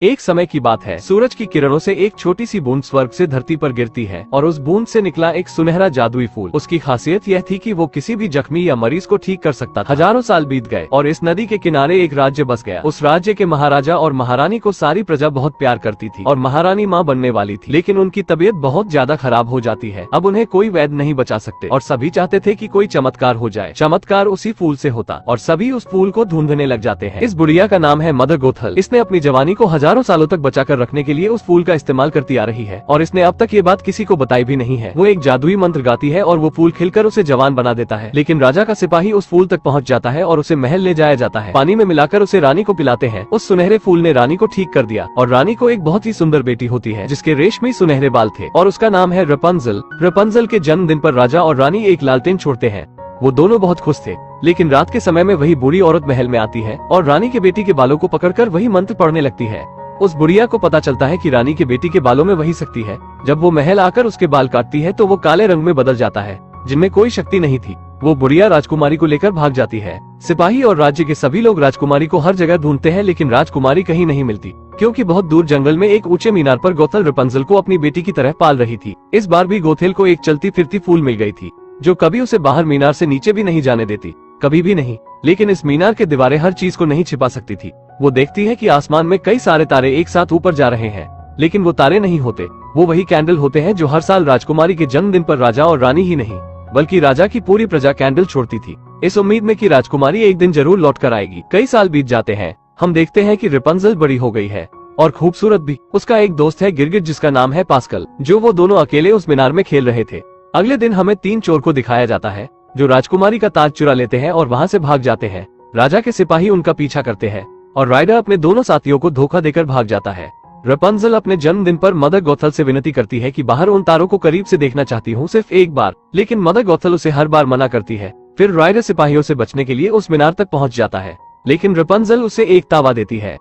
एक समय की बात है, सूरज की किरणों से एक छोटी सी बूंद स्वर्ग से धरती पर गिरती है और उस बूंद से निकला एक सुनहरा जादुई फूल। उसकी खासियत यह थी कि वो किसी भी जख्मी या मरीज को ठीक कर सकता था। हजारों साल बीत गए और इस नदी के किनारे एक राज्य बस गया। उस राज्य के महाराजा और महारानी को सारी प्रजा बहुत प्यार करती थी और महारानी माँ बनने वाली थी, लेकिन उनकी तबीयत बहुत ज्यादा खराब हो जाती है। अब उन्हें कोई वैद्य नहीं बचा सकते और सभी चाहते थे कि कोई चमत्कार हो जाए। चमत्कार उसी फूल से होता और सभी उस फूल को ढूंढने लग जाते हैं। इस बुढ़िया का नाम है मदर गोथल। इसने अपनी जवानी को हजारों सालों तक बचा कर रखने के लिए उस फूल का इस्तेमाल करती आ रही है और इसने अब तक ये बात किसी को बताई भी नहीं है। वो एक जादुई मंत्र गाती है और वो फूल खिलकर उसे जवान बना देता है। लेकिन राजा का सिपाही उस फूल तक पहुंच जाता है और उसे महल ले जाया जाता है। पानी में मिलाकर उसे रानी को पिलाते हैं। उस सुनहरे फूल ने रानी को ठीक कर दिया और रानी को एक बहुत ही सुंदर बेटी होती है जिसके रेशमी सुनहरे बाल थे और उसका नाम है रपुंज़ल। रपुंज़ल के जन्मदिन पर राजा और रानी एक लालटेन छोड़ते हैं। वो दोनों बहुत खुश थे, लेकिन रात के समय में वही बूढ़ी औरत महल में आती है और रानी के बेटी के बालों को पकड़कर वही मंत्र पढ़ने लगती है। उस बुढ़िया को पता चलता है कि रानी के बेटी के बालों में वही शक्ति है। जब वो महल आकर उसके बाल काटती है तो वो काले रंग में बदल जाता है जिनमें कोई शक्ति नहीं थी। वो बुढ़िया राजकुमारी को लेकर भाग जाती है। सिपाही और राज्य के सभी लोग राजकुमारी को हर जगह ढूंढते हैं, लेकिन राजकुमारी कहीं नहीं मिलती, क्योंकि बहुत दूर जंगल में एक ऊंचे मीनार पर गोथल रपुंज़ल को अपनी बेटी की तरह पाल रही थी। इस बार भी गोथेल को एक चलती फिरती फूल मिल गई थी जो कभी उसे बाहर मीनार से नीचे भी नहीं जाने देती, कभी भी नहीं। लेकिन इस मीनार के दीवारें हर चीज को नहीं छिपा सकती थी। वो देखती है कि आसमान में कई सारे तारे एक साथ ऊपर जा रहे हैं, लेकिन वो तारे नहीं होते, वो वही कैंडल होते हैं जो हर साल राजकुमारी के जन्मदिन पर राजा और रानी ही नहीं बल्कि राजा की पूरी प्रजा कैंडल छोड़ती थी, इस उम्मीद में कि राजकुमारी एक दिन जरूर लौट कर आएगी। कई साल बीत जाते हैं। हम देखते हैं कि रपुंज़ल बड़ी हो गई है और खूबसूरत भी। उसका एक दोस्त है गिरगिट जिसका नाम है पास्कल, जो वो दोनों अकेले उस मीनार में खेल रहे थे। अगले दिन हमें 3 चोर को दिखाया जाता है जो राजकुमारी का ताज चुरा लेते हैं और वहाँ से भाग जाते हैं। राजा के सिपाही उनका पीछा करते हैं और राइडर अपने दोनों साथियों को धोखा देकर भाग जाता है। रपुंज़ल अपने जन्मदिन पर मदर गोथल से विनती करती है कि बाहर उन तारों को करीब से देखना चाहती हूँ, सिर्फ एक बार, लेकिन मदर गोथल उसे हर बार मना करती है। फिर राइडर सिपाहियों से बचने के लिए उस मीनार तक पहुँच जाता है, लेकिन रपुंज़ल उसे एक तावा देती है।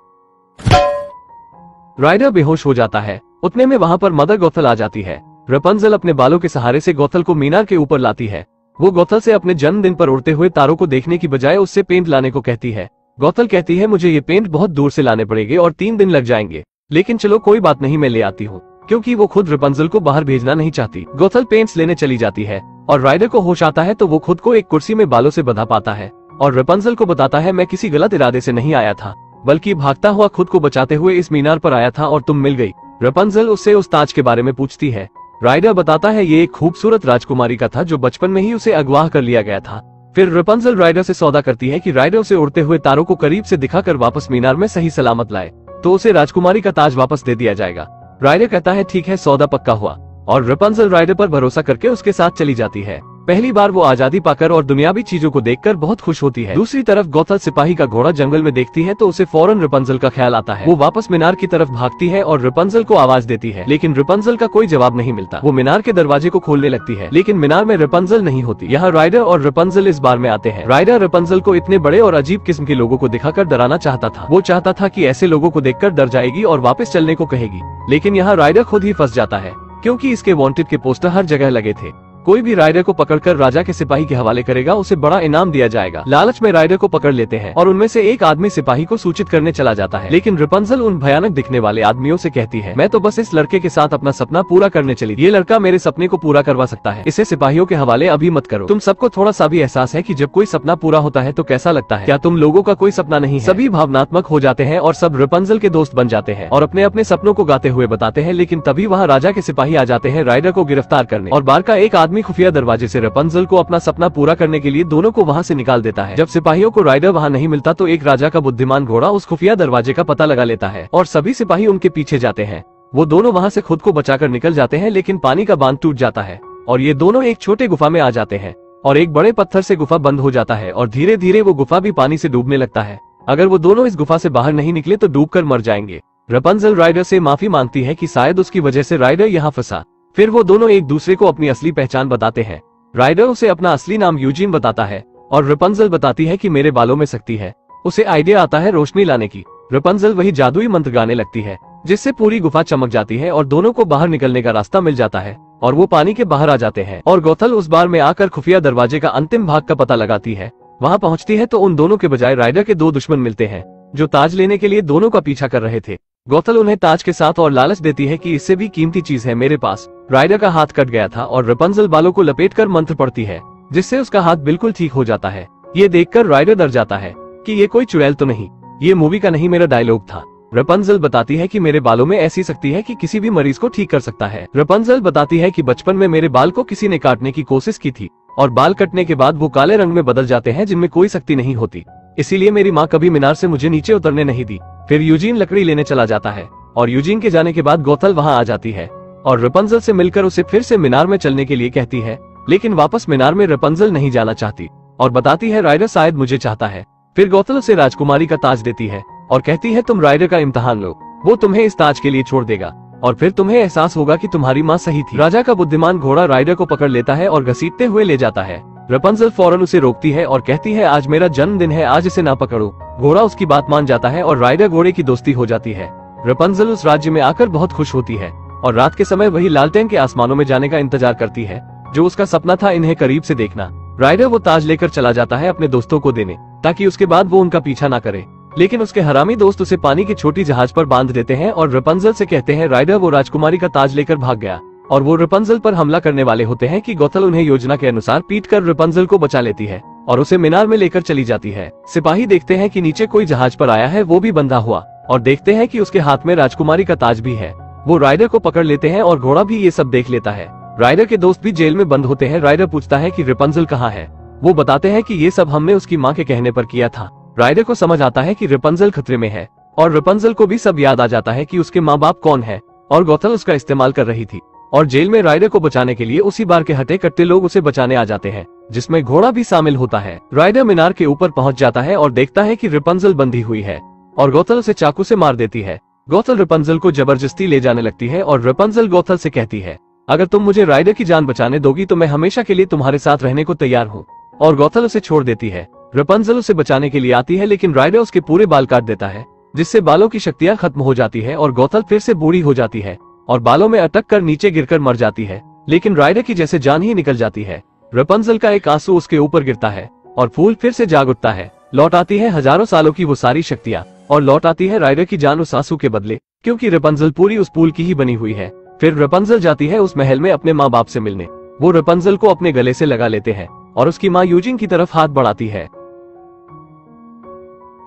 राइडर बेहोश हो जाता है। उतने में वहाँ पर मदर गोथल आ जाती है। रपुंज़ल अपने बालों के सहारे से गोथल को मीनार के ऊपर लाती है। वो गोथल से अपने जन्मदिन पर उड़ते हुए तारों को देखने की बजाय उससे पेंट लाने को कहती है। गोथल कहती है, मुझे ये पेंट बहुत दूर से लाने पड़ेंगे और 3 दिन लग जाएंगे, लेकिन चलो कोई बात नहीं, मैं ले आती हूँ, क्योंकि वो खुद रपुंज़ल को बाहर भेजना नहीं चाहती। गोथल पेंट्स लेने चली जाती है और राइडर को होश आता है तो वो खुद को एक कुर्सी में बालों से बंधा पाता है और रपुंज़ल को बताता है, मैं किसी गलत इरादे से नहीं आया था, बल्कि भागता हुआ खुद को बचाते हुए इस मीनार पर आया था और तुम मिल गई। रपुंज़ल उससे उस ताज के बारे में पूछती है। राइडर बताता है ये एक खूबसूरत राजकुमारी का था जो बचपन में ही उसे अगवा कर लिया गया था। फिर रपुंज़ल राइडर से सौदा करती है कि राइडर उसे उड़ते हुए तारों को करीब से दिखाकर वापस मीनार में सही सलामत लाए तो उसे राजकुमारी का ताज वापस दे दिया जाएगा। राइडर कहता है ठीक है, सौदा पक्का हुआ और रपुंज़ल राइडर पर भरोसा करके उसके साथ चली जाती है। पहली बार वो आजादी पाकर और दुनियावी चीजों को देखकर बहुत खुश होती है। दूसरी तरफ गोथल सिपाही का घोड़ा जंगल में देखती है तो उसे फौरन रपुंज़ल का ख्याल आता है। वो वापस मीनार की तरफ भागती है और रपुंज़ल को आवाज देती है, लेकिन रपुंज़ल का कोई जवाब नहीं मिलता। वो मीनार के दरवाजे को खोलने लगती है, लेकिन मीनार में रपुंज़ल नहीं होती। यहाँ राइडर और रपुंज़ल इस बार में आते हैं। राइडर रपुंज़ल को इतने बड़े और अजीब किस्म के लोगों को दिखाकर डराना चाहता था। वो चाहता था कि ऐसे लोगों को देखकर डर जाएगी और वापस चलने को कहेगी, लेकिन यहाँ राइडर खुद ही फंस जाता है, क्योंकि इसके वांटेड के पोस्टर हर जगह लगे थे। कोई भी राइडर को पकड़कर राजा के सिपाही के हवाले करेगा उसे बड़ा इनाम दिया जाएगा। लालच में राइडर को पकड़ लेते हैं और उनमें से एक आदमी सिपाही को सूचित करने चला जाता है, लेकिन रपुंज़ल उन भयानक दिखने वाले आदमियों से कहती है, मैं तो बस इस लड़के के साथ अपना सपना पूरा करने चली, ये लड़का मेरे सपने को पूरा करवा सकता है, इसे सिपाहियों के हवाले अभी मत करो। तुम सबको थोड़ा सा भी एहसास है कि जब कोई सपना पूरा होता है तो कैसा लगता है? क्या तुम लोगों का कोई सपना नहीं है? सभी भावनात्मक हो जाते हैं और सब रपुंज़ल के दोस्त बन जाते हैं और अपने अपने सपनों को गाते हुए बताते हैं। लेकिन तभी वहाँ राजा के सिपाही आ जाते हैं राइडर को गिरफ्तार करने और बार का एक आदमी खुफिया दरवाजे रपुंज़ल को अपना सपना पूरा करने के लिए दोनों को वहां से निकाल देता है। जब सिपाहियों को राइडर वहां नहीं मिलता तो एक राजा का बुद्धिमान घोड़ा उस खुफिया दरवाजे का पता लगा लेता है और सभी सिपाही उनके पीछे जाते हैं। वो दोनों वहां से खुद को बचाकर निकल जाते हैं, लेकिन पानी का बांध टूट जाता है और ये दोनों एक छोटे गुफा में आ जाते हैं और एक बड़े पत्थर से गुफा बंद हो जाता है और धीरे धीरे वो गुफा भी पानी से डूबने लगता है। अगर वो दोनों इस गुफा से बाहर नहीं निकले तो डूबकर मर जाएंगे। रपुंज़ल राइडर से माफी मांगती है कि शायद उसकी वजह से राइडर यहाँ फंसा। फिर वो दोनों एक दूसरे को अपनी असली पहचान बताते हैं। राइडर उसे अपना असली नाम यूजीन बताता है और रपुंज़ल बताती है कि मेरे बालों में शक्ति है। उसे आइडिया आता है रोशनी लाने की। रपुंज़ल वही जादुई मंत्र गाने लगती है जिससे पूरी गुफा चमक जाती है और दोनों को बाहर निकलने का रास्ता मिल जाता है और वो पानी के बाहर आ जाते हैं और गोथल उस बार में आकर खुफिया दरवाजे का अंतिम भाग का पता लगाती है। वहाँ पहुँचती है तो उन दोनों के बजाय राइडर के 2 दुश्मन मिलते हैं जो ताज लेने के लिए दोनों का पीछा कर रहे थे। गौथल उन्हें ताज के साथ और लालच देती है कि इससे भी कीमती चीज है मेरे पास। राइडर का हाथ कट गया था और रपुंजल बालों को लपेटकर मंत्र पढ़ती है, जिससे उसका हाथ बिल्कुल ठीक हो जाता है। ये देखकर राइडर डर जाता है कि ये कोई चुड़ैल तो नहीं, ये मूवी का नहीं मेरा डायलॉग था। रपुंजल बताती है कि मेरे बालों में ऐसी शक्ति है कि किसी भी मरीज को ठीक कर सकता है। रपुंजल बताती है कि बचपन में मेरे बाल को किसी ने काटने की कोशिश की थी और बाल कटने के बाद वो काले रंग में बदल जाते हैं जिनमें कोई शक्ति नहीं होती, इसीलिए मेरी माँ कभी मीनार से मुझे नीचे उतरने नहीं दी। फिर यूजीन लकड़ी लेने चला जाता है और यूजीन के जाने के बाद गौथल वहाँ आ जाती है और रपुंजल से मिलकर उसे फिर से मीनार में चलने के लिए कहती है, लेकिन वापस मीनार में रपुंजल नहीं जाना चाहती और बताती है राइडर शायद मुझे चाहता है। फिर गौथल उसे राजकुमारी का ताज देती है और कहती है तुम राइडर का इम्तिहान लो, वो तुम्हें इस ताज के लिए छोड़ देगा और फिर तुम्हें एहसास होगा कि तुम्हारी माँ सही थी। राजा का बुद्धिमान घोड़ा राइडर को पकड़ लेता है और घसीटते हुए ले जाता है। रपुंजल फौरन उसे रोकती है और कहती है आज मेरा जन्मदिन है, आज इसे ना पकड़ो। घोड़ा उसकी बात मान जाता है और राइडर घोड़े की दोस्ती हो जाती है। रपुंजल उस राज्य में आकर बहुत खुश होती है और रात के समय वही लालटेन के आसमानों में जाने का इंतजार करती है, जो उसका सपना था इन्हें करीब से देखना। राइडर वो ताज लेकर चला जाता है अपने दोस्तों को देने, ताकि उसके बाद वो उनका पीछा ना करे, लेकिन उसके हरामी दोस्त उसे पानी की छोटी जहाज पर बांध देते हैं और रपुंजल से कहते हैं राइडर वो राजकुमारी का ताज लेकर भाग गया और वो रपुंजल पर हमला करने वाले होते हैं कि गौथल उन्हें योजना के अनुसार पीटकर रपुंजल को बचा लेती है और उसे मीनार में लेकर चली जाती है। सिपाही देखते हैं कि नीचे कोई जहाज पर आया है, वो भी बंधा हुआ, और देखते हैं कि उसके हाथ में राजकुमारी का ताज भी है। वो राइडर को पकड़ लेते हैं और घोड़ा भी ये सब देख लेता है। राइडर के दोस्त भी जेल में बंद होते हैं। राइडर पूछता है कि रपुंजल कहाँ है। वो बताते हैं कि ये सब हमने उसकी माँ के कहने पर किया था। राइडर को समझ आता है कि रपुंजल खतरे में है और रपुंजल को भी सब याद आ जाता है कि उसके माँ बाप कौन है और गौथल उसका इस्तेमाल कर रही थी। और जेल में राइडर को बचाने के लिए उसी बार के हटे कट्टे लोग उसे बचाने आ जाते हैं, जिसमें घोड़ा भी शामिल होता है। राइडर मीनार के ऊपर पहुंच जाता है और देखता है कि रपुंजल बंधी हुई है और गौथल उसे चाकू से मार देती है। गौथल रपुंजल को जबरदस्ती ले जाने लगती है और रपुंजल गौथल से कहती है अगर तुम मुझे राइडर की जान बचाने दोगी तो मैं हमेशा के लिए तुम्हारे साथ रहने को तैयार हूँ, और गौथल उसे छोड़ देती है। रपुंजल उसे बचाने के लिए आती है, लेकिन राइडर उसके पूरे बाल काट देता है, जिससे बालों की शक्तियां खत्म हो जाती है और गौथल फिर से बूढ़ी हो जाती है और बालों में अटक कर नीचे गिरकर मर जाती है। लेकिन राइडर की जैसे जान ही निकल जाती है। रपुंजल का एक आंसू उसके ऊपर गिरता है और फूल फिर से जाग उठता है। लौट आती है हजारों सालों की वो सारी शक्तियां और लौट आती है राइडर की जान उस आंसू के बदले, क्योंकि रपुंजल पूरी उस फूल की ही बनी हुई है। फिर रपुंजल जाती है उस महल में अपने माँ बाप से मिलने। वो रपुंजल को अपने गले से लगा लेते हैं और उसकी माँ यूजिन की तरफ हाथ बढ़ाती है।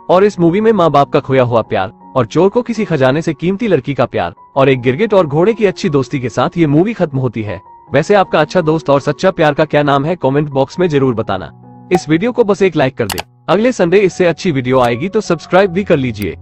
और इस मूवी में माँ बाप का खोया हुआ प्यार और चोर को किसी खजाने से कीमती लड़की का प्यार और एक गिरगिट और घोड़े की अच्छी दोस्ती के साथ ये मूवी खत्म होती है। वैसे आपका अच्छा दोस्त और सच्चा प्यार का क्या नाम है, कमेंट बॉक्स में जरूर बताना। इस वीडियो को बस एक लाइक कर दे। अगले संडे इससे अच्छी वीडियो आएगी तो सब्सक्राइब भी कर लीजिए।